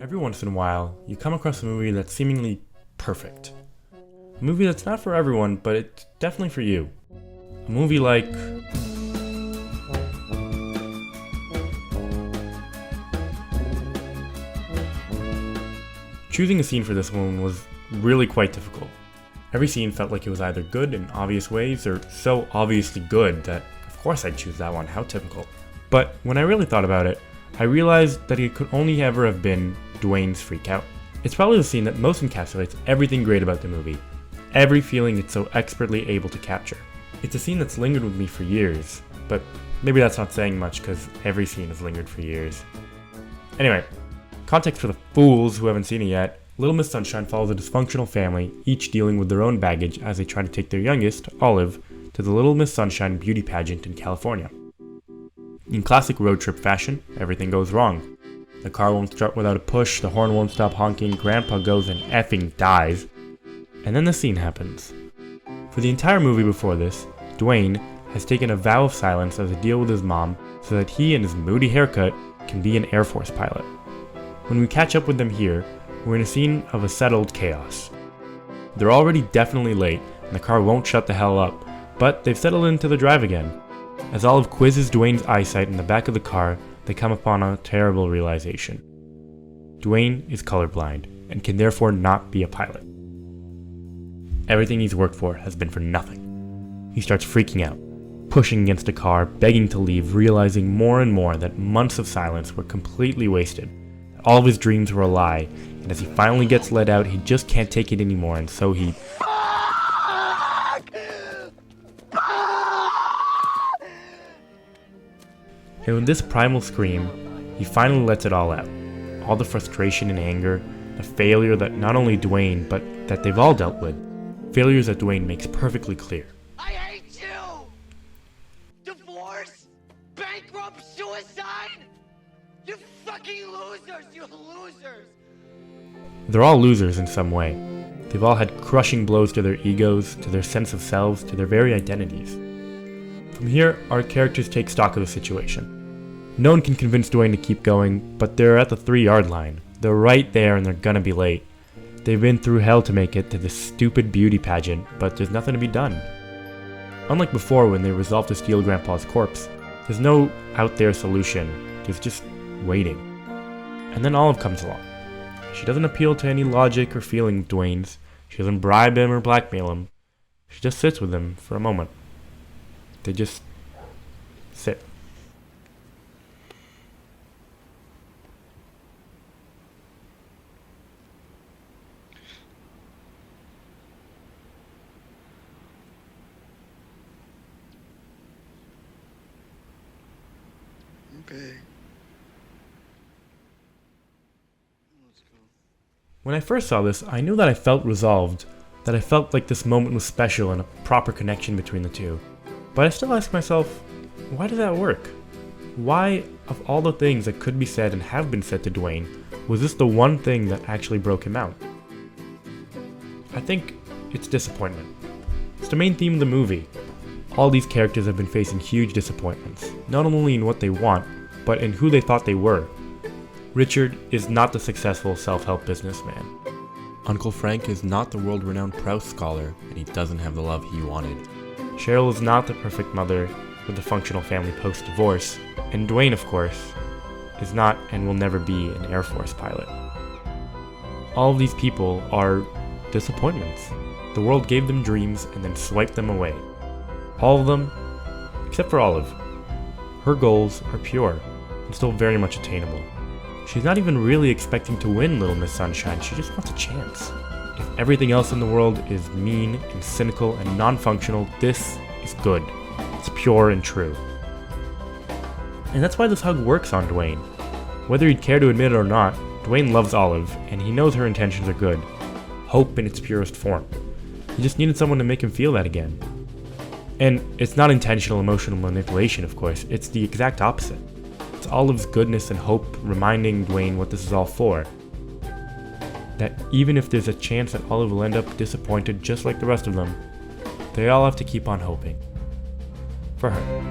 Every once in a while, you come across a movie that's seemingly perfect. A movie that's not for everyone, but it's definitely for you. A movie like... Choosing a scene for this one was really quite difficult. Every scene felt like it was either good in obvious ways or so obviously good that of course I'd choose that one, how typical. But when I really thought about it, I realized that it could only ever have been Dwayne's freak out. It's probably the scene that most encapsulates everything great about the movie, every feeling it's so expertly able to capture. It's a scene that's lingered with me for years, but maybe that's not saying much because every scene has lingered for years. Anyway, context for the fools who haven't seen it yet, Little Miss Sunshine follows a dysfunctional family, each dealing with their own baggage as they try to take their youngest, Olive, to the Little Miss Sunshine beauty pageant in California. In classic road trip fashion, everything goes wrong. The car won't start without a push, the horn won't stop honking, Grandpa goes and effing dies. And then the scene happens. For the entire movie before this, Dwayne has taken a vow of silence as a deal with his mom so that he and his moody haircut can be an Air Force pilot. When we catch up with them here, we're in a scene of a settled chaos. They're already definitely late, and the car won't shut the hell up, but they've settled into the drive again. As Olive quizzes Dwayne's eyesight in the back of the car, they come upon a terrible realization. Dwayne is colorblind, and can therefore not be a pilot. Everything he's worked for has been for nothing. He starts freaking out, pushing against a car, begging to leave, realizing more and more that months of silence were completely wasted. All of his dreams were a lie, and as he finally gets let out, he just can't take it anymore, and so he... And with this primal scream, he finally lets it all out. All the frustration and anger, the failure that not only Dwayne, but that they've all dealt with. Failures that Dwayne makes perfectly clear. I hate you! Divorce? Bankrupt? Suicide? You fucking losers! You losers! They're all losers in some way. They've all had crushing blows to their egos, to their sense of selves, to their very identities. From here, our characters take stock of the situation. No one can convince Dwayne to keep going, but they're at the 3-yard line. They're right there and they're gonna be late. They've been through hell to make it to this stupid beauty pageant, but there's nothing to be done. Unlike before when they resolved to steal Grandpa's corpse, there's no out there solution, there's just waiting. And then Olive comes along. She doesn't appeal to any logic or feeling of Dwayne's, she doesn't bribe him or blackmail him, she just sits with him for a moment. They just sit. Okay. Let's go. When I first saw this, I knew that I felt resolved, that I felt like this moment was special and a proper connection between the two. But I still ask myself, why did that work? Why, of all the things that could be said and have been said to Dwayne, was this the one thing that actually broke him out? I think it's disappointment. It's the main theme of the movie. All these characters have been facing huge disappointments, not only in what they want, but in who they thought they were. Richard is not the successful self-help businessman. Uncle Frank is not the world-renowned Proust scholar, and he doesn't have the love he wanted. Cheryl is not the perfect mother with a functional family post-divorce, and Dwayne, of course, is not and will never be an Air Force pilot. All of these people are disappointments. The world gave them dreams and then swiped them away. All of them, except for Olive. Her goals are pure and still very much attainable. She's not even really expecting to win Little Miss Sunshine, she just wants a chance. If everything else in the world is mean and cynical and non-functional, this is good. It's pure and true. And that's why this hug works on Dwayne. Whether he'd care to admit it or not, Dwayne loves Olive, and he knows her intentions are good. Hope in its purest form. He just needed someone to make him feel that again. And it's not intentional emotional manipulation, of course, it's the exact opposite. It's Olive's goodness and hope reminding Dwayne what this is all for. That even if there's a chance that Olive will end up disappointed just like the rest of them, they all have to keep on hoping. For her.